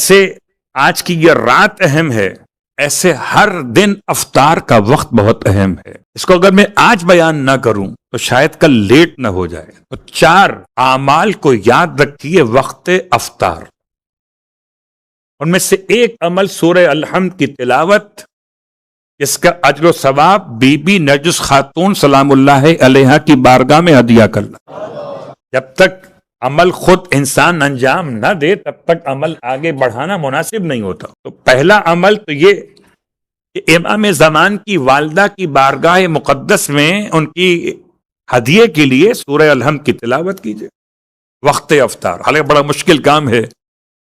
جیسے آج کی یہ رات اہم ہے، ایسے ہر دن افطار کا وقت بہت اہم ہے. اس کو اگر میں آج بیان نہ کروں تو شاید کل لیٹ نہ ہو جائے. تو 4 اعمال کو یاد رکھیے وقت افطار. ان میں سے ایک عمل سورہ الحمد کی تلاوت، اس کا اجر و ثواب بی بی نرجس خاتون سلام اللہ علیہا کی بارگاہ میں ہدیہ کرنا. جب تک عمل خود انسان انجام نہ دے تب تک عمل آگے بڑھانا مناسب نہیں ہوتا. تو پہلا عمل تو یہ کہ امام زمان کی والدہ کی بارگاہ مقدس میں ان کی ہدیے کے لیے سورہ الحمد کی تلاوت کیجیے وقت افطار. حالانکہ بڑا مشکل کام ہے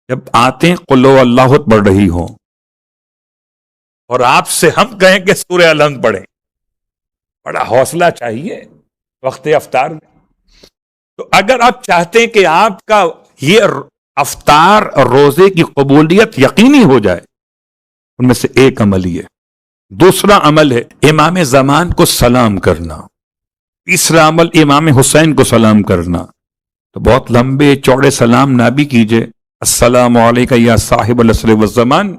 جب آتے ہیں قل ہو اللہ پڑھ رہی ہوں اور آپ سے ہم کہیں کہ سورہ الحمد پڑھیں. بڑا حوصلہ چاہیے وقت افطار میں. تو اگر آپ چاہتے ہیں کہ آپ کا یہ افطار روزے کی قبولیت یقینی ہو جائے، ان میں سے ایک عمل یہ. دوسرا عمل ہے امام زمان کو سلام کرنا. تیسرا عمل امام حسین کو سلام کرنا. تو بہت لمبے چوڑے سلام نہ بھی کیجئے. السلام علیکم یا صاحب العصر والزمان،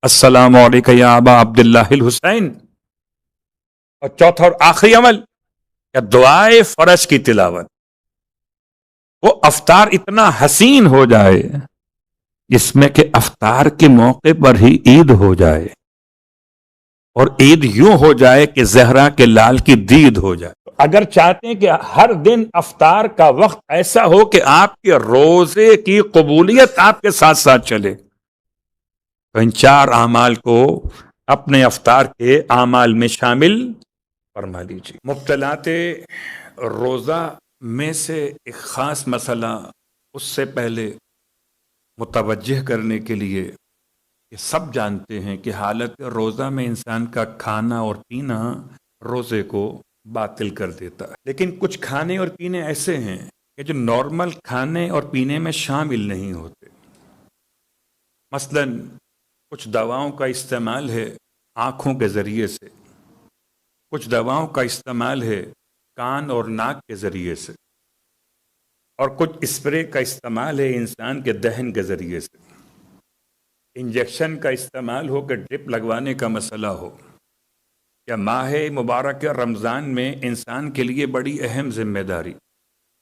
السلام علیکم یا ابا عبداللہ الحسین. اور چوتھا اور آخری عمل یا دعائے فرض کی تلاوت. وہ افطار اتنا حسین ہو جائے جس میں کہ افطار کے موقع پر ہی عید ہو جائے، اور عید یوں ہو جائے کہ زہرا کے لال کی دید ہو جائے. اگر چاہتے ہیں کہ ہر دن افطار کا وقت ایسا ہو کہ آپ کے روزے کی قبولیت آپ کے ساتھ ساتھ چلے، تو ان 4 اعمال کو اپنے افطار کے اعمال میں شامل فرما لیجیے. مبتلات روزہ میں سے ایک خاص مسئلہ اس سے پہلے متوجہ کرنے کے لیے کہ سب جانتے ہیں کہ حالت روزہ میں انسان کا کھانا اور پینا روزے کو باطل کر دیتا ہے. لیکن کچھ کھانے اور پینے ایسے ہیں کہ جو نارمل کھانے اور پینے میں شامل نہیں ہوتے. مثلا کچھ دواؤں کا استعمال ہے آنکھوں کے ذریعے سے، کچھ دواؤں کا استعمال ہے کان اور ناک کے ذریعے سے، اور کچھ اسپرے کا استعمال ہے انسان کے دہن کے ذریعے سے. انجیکشن کا استعمال ہو کہ ڈرپ لگوانے کا مسئلہ ہو. یا ماہ مبارک رمضان میں انسان کے لیے بڑی اہم ذمہ داری،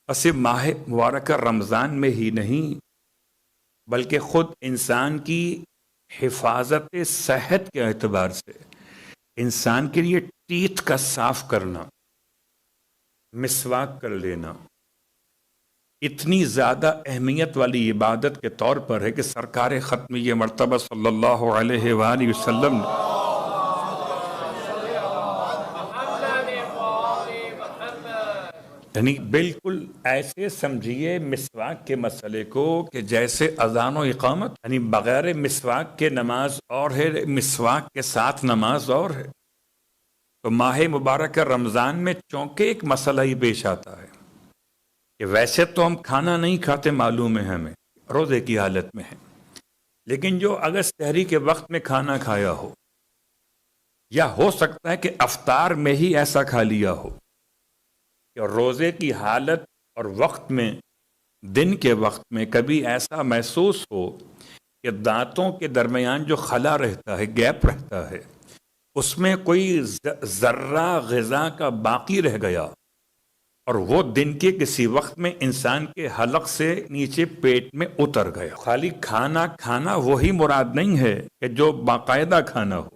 اور صرف ماہ مبارک رمضان میں ہی نہیں بلکہ خود انسان کی حفاظت صحت کے اعتبار سے انسان کے لیے ٹیتھ کا صاف کرنا، مسواک کر لینا اتنی زیادہ اہمیت والی عبادت کے طور پر ہے کہ سرکار ختم یہ مرتبہ صلی اللہ علیہ وآلہ وسلم نے یعنی بالکل ایسے سمجھیے مسواک کے مسئلے کو کہ جیسے اذان و اقامت، یعنی بغیر مسواک کے نماز اور ہے، مسواک کے ساتھ نماز اور ہے. تو ماہ مبارک رمضان میں چونکہ ایک مسئلہ ہی پیش آتا ہے کہ ویسے تو ہم کھانا نہیں کھاتے، معلوم ہے ہمیں روزے کی حالت میں ہے، لیکن جو اگر سحری کے وقت میں کھانا کھایا ہو، یا ہو سکتا ہے کہ افطار میں ہی ایسا کھا لیا ہو کہ روزے کی حالت اور وقت میں، دن کے وقت میں کبھی ایسا محسوس ہو کہ دانتوں کے درمیان جو خلا رہتا ہے، گیپ رہتا ہے، اس میں کوئی ذرہ غذا کا باقی رہ گیا، اور وہ دن کے کسی وقت میں انسان کے حلق سے نیچے پیٹ میں اتر گیا. خالی کھانا کھانا وہی مراد نہیں ہے کہ جو باقاعدہ کھانا ہو،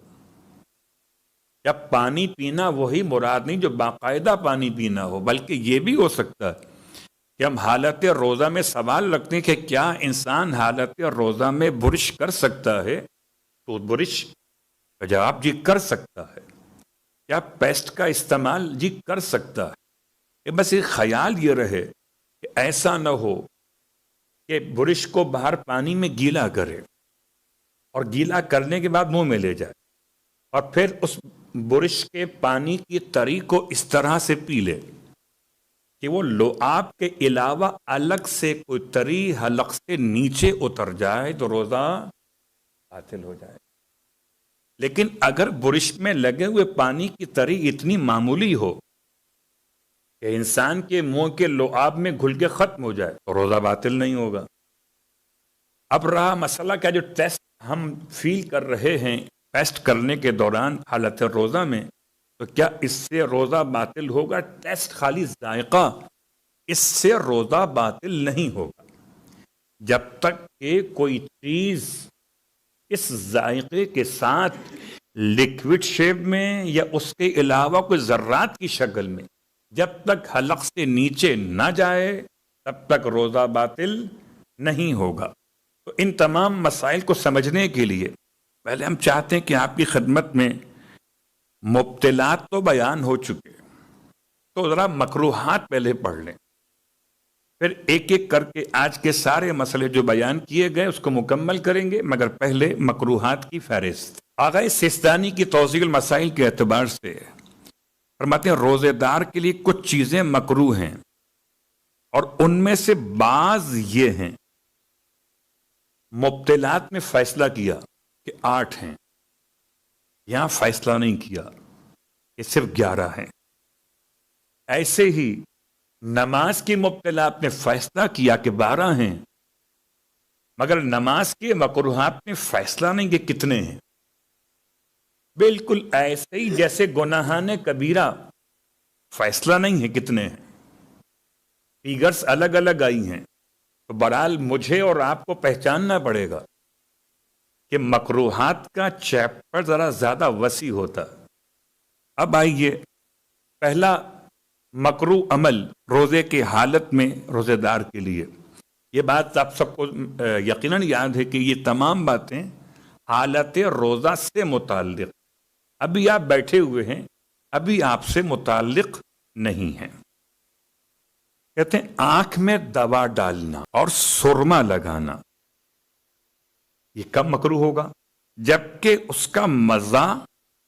یا پانی پینا وہی مراد نہیں جو باقاعدہ پانی پینا ہو، بلکہ یہ بھی ہو سکتا ہے کہ ہم حالت روزہ میں سوال رکھتے ہیں کہ کیا انسان حالت روزہ میں برش کر سکتا ہے؟ تو برش کا جواب جی کر سکتا ہے. کیا پیسٹ کا استعمال؟ جی کر سکتا ہے. کہ بس ایک خیال یہ رہے کہ ایسا نہ ہو کہ برش کو باہر پانی میں گیلا کرے اور گیلا کرنے کے بعد منہ میں لے جائے اور پھر اس برش کے پانی کی تری کو اس طرح سے پی لے کہ وہ لعاب کے علاوہ الگ سے کوئی تری حلق سے نیچے اتر جائے تو روزہ باطل ہو جائے. لیکن اگر برش میں لگے ہوئے پانی کی تری اتنی معمولی ہو کہ انسان کے منہ کے لعاب میں گھل کے ختم ہو جائے تو روزہ باطل نہیں ہوگا. اب رہا مسئلہ کا جو ٹیسٹ ہم فیل کر رہے ہیں ٹیسٹ کرنے کے دوران حالت روزہ میں، تو کیا اس سے روزہ باطل ہوگا؟ ٹیسٹ خالی ذائقہ، اس سے روزہ باطل نہیں ہوگا جب تک کہ کوئی چیز اس ذائقے کے ساتھ لکوڈ شیپ میں یا اس کے علاوہ کوئی ذرات کی شکل میں جب تک حلق سے نیچے نہ جائے تب تک روزہ باطل نہیں ہوگا۔ تو ان تمام مسائل کو سمجھنے کے لیے پہلے ہم چاہتے ہیں کہ آپ کی خدمت میں مبتلات تو بیان ہو چکے، تو ذرا مکروہات پہلے پڑھ لیں، پھر ایک ایک کر کے آج کے سارے مسئلے جو بیان کیے گئے اس کو مکمل کریں گے، مگر پہلے مکروہات کی فہرست۔ آغا سیستانی کی توضیح المسائل کے اعتبار سے فرماتے ہیں روزے دار کے لیے کچھ چیزیں مکروہ ہیں، اور ان میں سے بعض یہ ہیں۔ مبتلات میں فیصلہ کیا کہ 8 ہیں، یہاں فیصلہ نہیں کیا کہ صرف 11 ہیں۔ ایسے ہی نماز کی مبتلات میں فیصلہ کیا کہ 12 ہیں، مگر نماز کے مکروہات میں فیصلہ نہیں کہ کتنے ہیں۔ بالکل ایسے ہی جیسے گناہان کبیرہ فیصلہ نہیں ہے کتنے ہیں، فیگرز الگ الگ آئی ہیں، تو بہرحال مجھے اور آپ کو پہچاننا پڑے گا کہ مکروہات کا چیپٹر ذرا زیادہ وسیع ہوتا۔ اب آئیے، پہلا مکروہ عمل روزے کی حالت میں روزے دار کے لیے، یہ بات آپ سب کو یقیناً یاد ہے کہ یہ تمام باتیں حالت روزہ سے متعلق، ابھی آپ بیٹھے ہوئے ہیں، ابھی آپ سے متعلق نہیں ہیں۔ کہتے ہیں آنکھ میں دوا ڈالنا اور سرما لگانا، یہ کب مکروہ ہوگا؟ جبکہ اس کا مزہ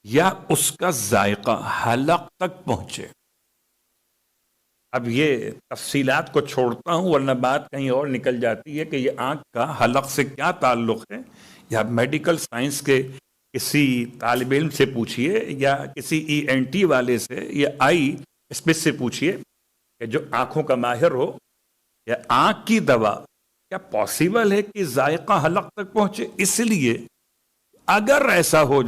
یا اس کا ذائقہ حلق تک پہنچے۔ اب یہ تفصیلات کو چھوڑتا ہوں ورنہ بات کہیں اور نکل جاتی ہے کہ یہ آنکھ کا حلق سے کیا تعلق ہے، یا میڈیکل سائنس کے کسی طالب علم سے پوچھئے یا کسی ENT والے سے یا آئی اسپیشلسٹ سے پوچھئے کہ جو آنکھوں کا ماہر ہو، یا آنکھ کی دوا کیا پاسبل ہے کہ ذائقہ حلق تک پہنچے؟ اس لیے اگر ایسا ہو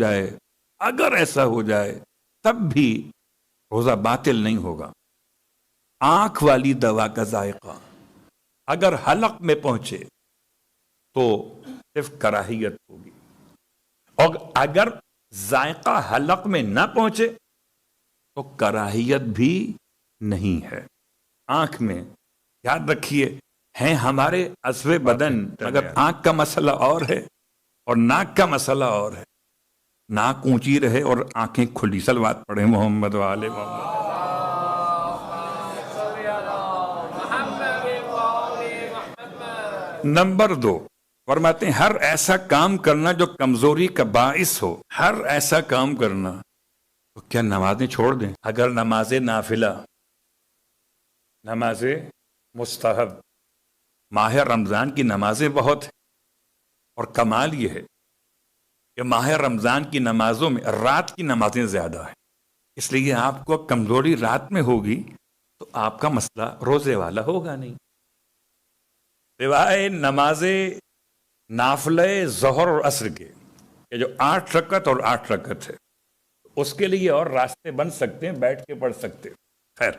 جائے تب بھی روزہ باطل نہیں ہوگا۔ آنکھ والی دوا کا ذائقہ اگر حلق میں پہنچے تو صرف کراہیت ہوگی، اور اگر ذائقہ حلق میں نہ پہنچے تو کراہیت بھی نہیں ہے۔ آنکھ میں یاد رکھیے ہیں ہمارے عضو بدن، مگر آنکھ کا مسئلہ اور ہے اور ناک کا مسئلہ اور ہے۔ ناک اونچی رہے اور آنکھیں کھلی۔ صلوات پڑھیں محمد و آل محمد۔ نمبر 2 فرماتے ہیں ہر ایسا کام کرنا جو کمزوری کا باعث ہو، ہر ایسا کام کرنا۔ تو کیا نمازیں چھوڑ دیں؟ اگر نماز نافلہ، نماز مستحب، ماہ رمضان کی نمازیں بہت ہیں، اور کمال یہ ہے کہ ماہ رمضان کی نمازوں میں رات کی نمازیں زیادہ ہیں، اس لیے آپ کو کمزوری رات میں ہوگی تو آپ کا مسئلہ روزے والا ہوگا نہیں۔ سوائے نماز نافلہ ظہر اور عصر کے، یہ جو 8 رکعت اور 8 رکعت ہے، اس کے لیے اور راستے بن سکتے ہیں، بیٹھ کے پڑھ سکتے ہیں۔ خیر،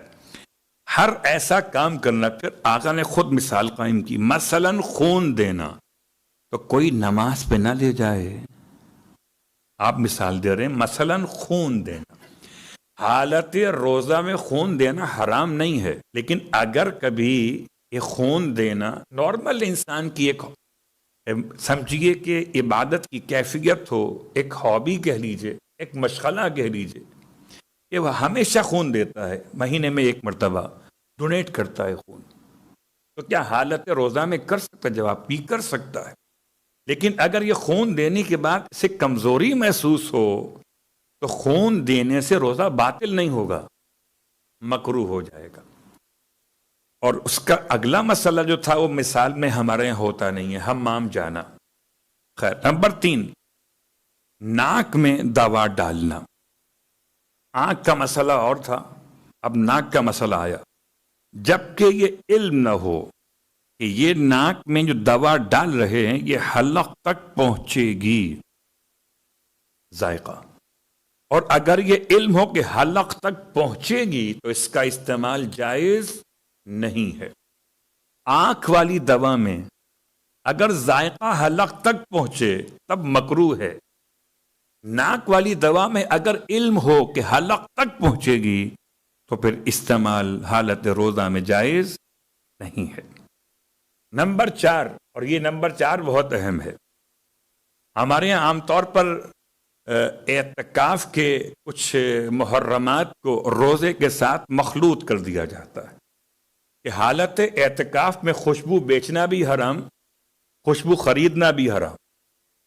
ہر ایسا کام کرنا، پھر آقا نے خود مثال قائم کی، مثلا خون دینا، تو کوئی نماز پہ نہ لے جائے۔ آپ مثال دے رہے ہیں، مثلا خون دینا، حالت روزہ میں خون دینا حرام نہیں ہے، لیکن اگر کبھی یہ خون دینا نارمل انسان کی ایک سمجھیے کہ عبادت کی کیفیت ہو، ایک ہابی کہہ لیجئے، ایک مشغلہ کہہ لیجئے، کہ وہ ہمیشہ خون دیتا ہے، مہینے میں 1 مرتبہ ڈونیٹ کرتا ہے خون، تو کیا حالت روزہ میں کر سکتا ہے؟ جواب بھی کر سکتا ہے، لیکن اگر یہ خون دینے کے بعد اسے کمزوری محسوس ہو تو خون دینے سے روزہ باطل نہیں ہوگا، مکروہ ہو جائے گا۔ اور اس کا اگلا مسئلہ جو تھا وہ مثال میں ہمارے یہاں ہوتا نہیں ہے، حمام جانا۔ خیر، نمبر 3 ناک میں دوا ڈالنا۔ آنکھ کا مسئلہ اور تھا، اب ناک کا مسئلہ آیا۔ جبکہ یہ علم نہ ہو کہ یہ ناک میں جو دوا ڈال رہے ہیں یہ حلق تک پہنچے گی ذائقہ، اور اگر یہ علم ہو کہ حلق تک پہنچے گی تو اس کا استعمال جائز نہیں ہے۔ آنکھ والی دوا میں اگر ذائقہ حلق تک پہنچے تب مکروہ ہے، ناک والی دوا میں اگر علم ہو کہ حلق تک پہنچے گی تو پھر استعمال حالت روزہ میں جائز نہیں ہے۔ نمبر 4، اور یہ نمبر 4 بہت اہم ہے، ہمارے یہاں عام طور پر اعتکاف کے کچھ محرمات کو روزے کے ساتھ مخلوط کر دیا جاتا ہے کہ حالت اعتکاف میں خوشبو بیچنا بھی حرام، خوشبو خریدنا بھی حرام،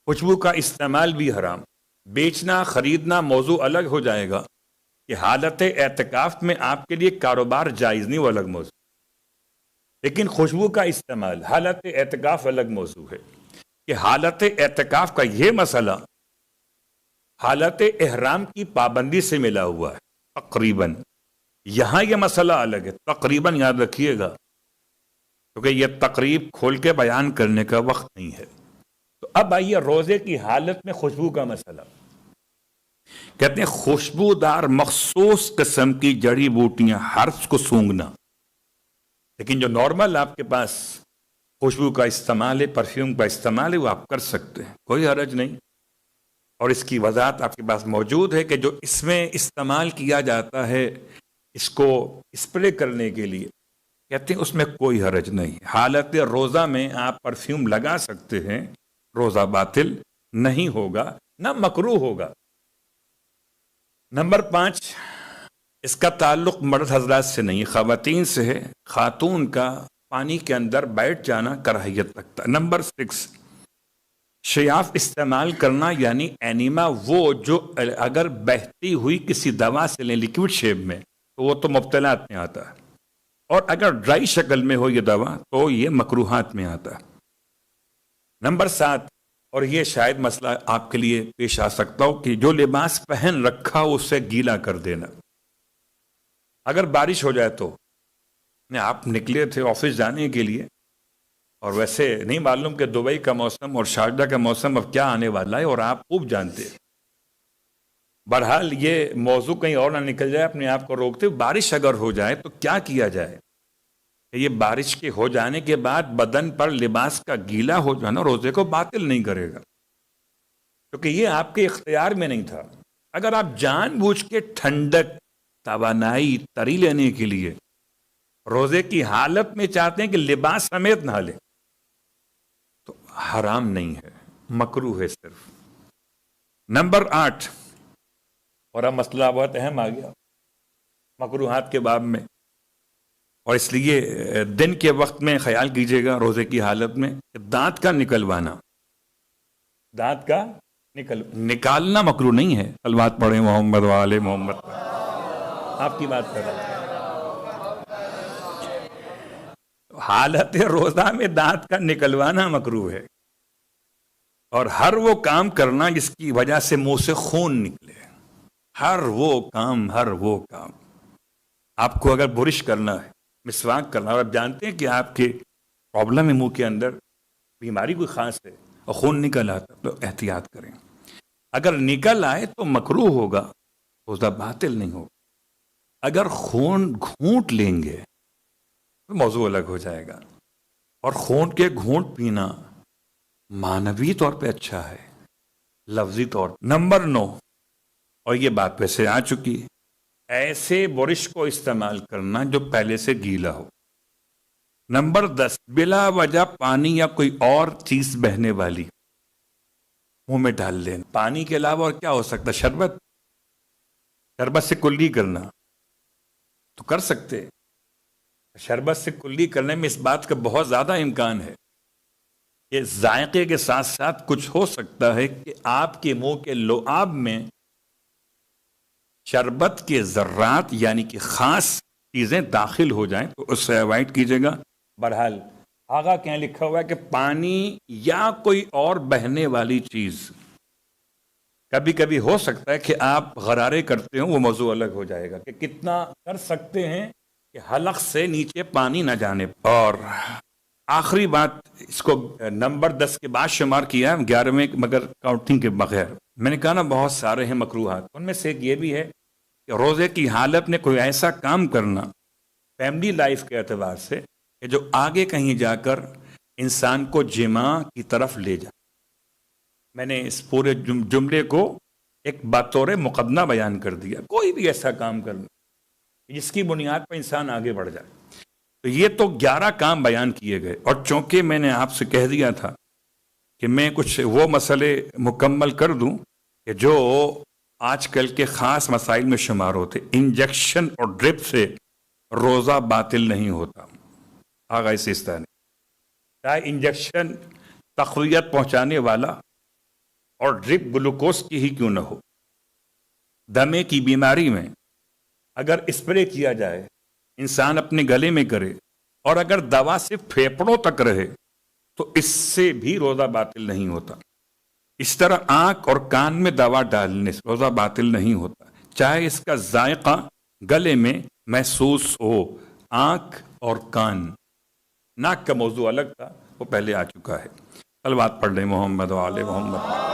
خوشبو کا استعمال بھی حرام، بیچنا خریدنا موضوع الگ ہو جائے گا کہ حالت اعتکاف میں آپ کے لیے کاروبار جائز نہیں، وہ الگ موضوع، لیکن خوشبو کا استعمال حالت اعتکاف الگ موضوع ہے کہ حالت اعتکاف کا یہ مسئلہ حالت احرام کی پابندی سے ملا ہوا ہے تقریباً، یہاں یہ مسئلہ الگ ہے، تقریباً یاد رکھیے گا کیونکہ یہ تقریب کھول کے بیان کرنے کا وقت نہیں ہے۔ تو اب آئیے روزے کی حالت میں خوشبو کا مسئلہ، کہتے ہیں خوشبودار مخصوص قسم کی جڑی بوٹیاں حرف کو سونگھنا، لیکن جو نارمل آپ کے پاس خوشبو کا استعمال ہے، پرفیوم کا استعمال ہے، وہ آپ کر سکتے ہیں، کوئی حرج نہیں، اور اس کی وضاحت آپ کے پاس موجود ہے کہ جو اس میں استعمال کیا جاتا ہے اس کو اسپرے کرنے کے لیے، کہتے ہیں اس میں کوئی حرج نہیں، حالت روزہ میں آپ پرفیوم لگا سکتے ہیں، روزہ باطل نہیں ہوگا نہ مکروہ ہوگا۔ نمبر 5، اس کا تعلق مرد حضرات سے نہیں، خواتین سے ہے، خاتون کا پانی کے اندر بیٹھ جانا کراہیت رکھتا ہے۔ نمبر 6، شیاف استعمال کرنا یعنی اینیما، وہ جو اگر بہتی ہوئی کسی دوا سے لیں لیکوڈ شیپ میں تو وہ تو مبتلات میں آتا ہے، اور اگر ڈرائی شکل میں ہو یہ دوا تو یہ مکروہات میں آتا ہے۔ نمبر 7، اور یہ شاید مسئلہ آپ کے لیے پیش آ سکتا ہو کہ جو لباس پہن رکھا ہو اسے گیلا کر دینا، اگر بارش ہو جائے تو آپ نکلے تھے آفس جانے کے لیے اور ویسے نہیں معلوم کہ دبئی کا موسم اور شارجہ کا موسم اب کیا آنے والا ہے، اور آپ خوب جانتے ہیں، بہرحال یہ موضوع کہیں اور نہ نکل جائے، اپنے آپ کو روکتے، بارش اگر ہو جائے تو کیا کیا جائے؟ یہ بارش کے ہو جانے کے بعد بدن پر لباس کا گیلا ہو جانا روزے کو باطل نہیں کرے گا، کیونکہ یہ آپ کے اختیار میں نہیں تھا۔ اگر آپ جان بوجھ کے ٹھنڈک، توانائی، تری لینے کے لیے روزے کی حالت میں چاہتے ہیں کہ لباس سمیت نہ لیں تو حرام نہیں ہے، مکروہ ہے صرف۔ نمبر 8، اور اب مسئلہ بہت اہم آ گیا مکروہات کے باب میں، اور اس لیے دن کے وقت میں خیال کیجیے گا روزے کی حالت میں کہ دانت کا نکلوانا، دانت کا نکالنا مکروہ نہیں ہے، صلوات پڑھیں محمد و آل محمد، آپ کی بات کر رہا ہوں۔ حالت روزہ میں دانت کا نکلوانا مکروہ ہے، اور ہر وہ کام کرنا جس کی وجہ سے منہ سے خون نکلے، ہر وہ کام آپ کو اگر برش کرنا ہے، مسواک کرنا، اور آپ جانتے ہیں کہ آپ کے پرابلم ہے منہ کے اندر، بیماری کوئی خاص ہے اور خون نکل آتا تو احتیاط کریں، اگر نکل آئے تو مکروہ ہوگا، روزہ باطل نہیں ہوگا، اگر خون گھونٹ لیں گے تو موضوع الگ ہو جائے گا، اور خون کے گھونٹ پینا معنوی طور پہ اچھا ہے، لفظی طور پہ۔ نمبر 9، اور یہ بات ویسے آ چکی ہے، ایسے برش کو استعمال کرنا جو پہلے سے گیلا ہو۔ نمبر 10، بلا وجہ پانی یا کوئی اور چیز بہنے والی منہ میں ڈال لینا، پانی کے علاوہ اور کیا ہو سکتا؟ شربت سے کلی کرنا تو کر سکتے، شربت سے کلی کرنے میں اس بات کا بہت زیادہ امکان ہے کہ ذائقے کے ساتھ ساتھ کچھ ہو سکتا ہے کہ آپ کے منہ کے لعاب میں شربت کے ذرات یعنی کہ خاص چیزیں داخل ہو جائیں، تو اس سے اوائڈ کیجیے گا۔ بہرحال آگا کہیں لکھا ہوا ہے کہ پانی یا کوئی اور بہنے والی چیز، کبھی کبھی ہو سکتا ہے کہ آپ غرارے کرتے ہوں، وہ موضوع الگ ہو جائے گا کہ کتنا کر سکتے ہیں کہ حلق سے نیچے پانی نہ جانے، اور آخری بات، اس کو نمبر 10 کے بعد شمار کیا ہے، 11ویں مگر کاؤنٹنگ کے بغیر. میں نے کہا نا بہت سارے ہیں مکروہات، ان میں سے ایک یہ بھی ہے کہ روزے کی حالت میں کوئی ایسا کام کرنا فیملی لائف کے اعتبار سے کہ جو آگے کہیں جا کر انسان کو جماع کی طرف لے جائے. میں نے اس پورے جملے کو ایک بطور مقدمہ بیان کر دیا. کوئی بھی ایسا کام کرنا جس کی بنیاد پر انسان آگے بڑھ جائے. تو یہ تو 11 کام بیان کیے گئے، اور چونکہ میں نے آپ سے کہہ دیا تھا کہ میں کچھ وہ مسئلے مکمل کر دوں کہ جو آج کل کے خاص مسائل میں شمار ہوتے. انجیکشن اور ڈرپ سے روزہ باطل نہیں ہوتا. آغا سیستانی، چاہے انجیکشن تقویت پہنچانے والا اور ڈرپ گلوکوز کی ہی کیوں نہ ہو. دمے کی بیماری میں اگر اسپرے کیا جائے، انسان اپنے گلے میں کرے، اور اگر دوا صرف پھیپڑوں تک رہے تو اس سے بھی روزہ باطل نہیں ہوتا. اس طرح آنکھ اور کان میں دوا ڈالنے سے روزہ باطل نہیں ہوتا، چاہے اس کا ذائقہ گلے میں محسوس ہو. آنکھ اور کان، ناک کا موضوع الگ تھا، وہ پہلے آ چکا ہے. صلوات پڑھ لیں محمد و آل محمد.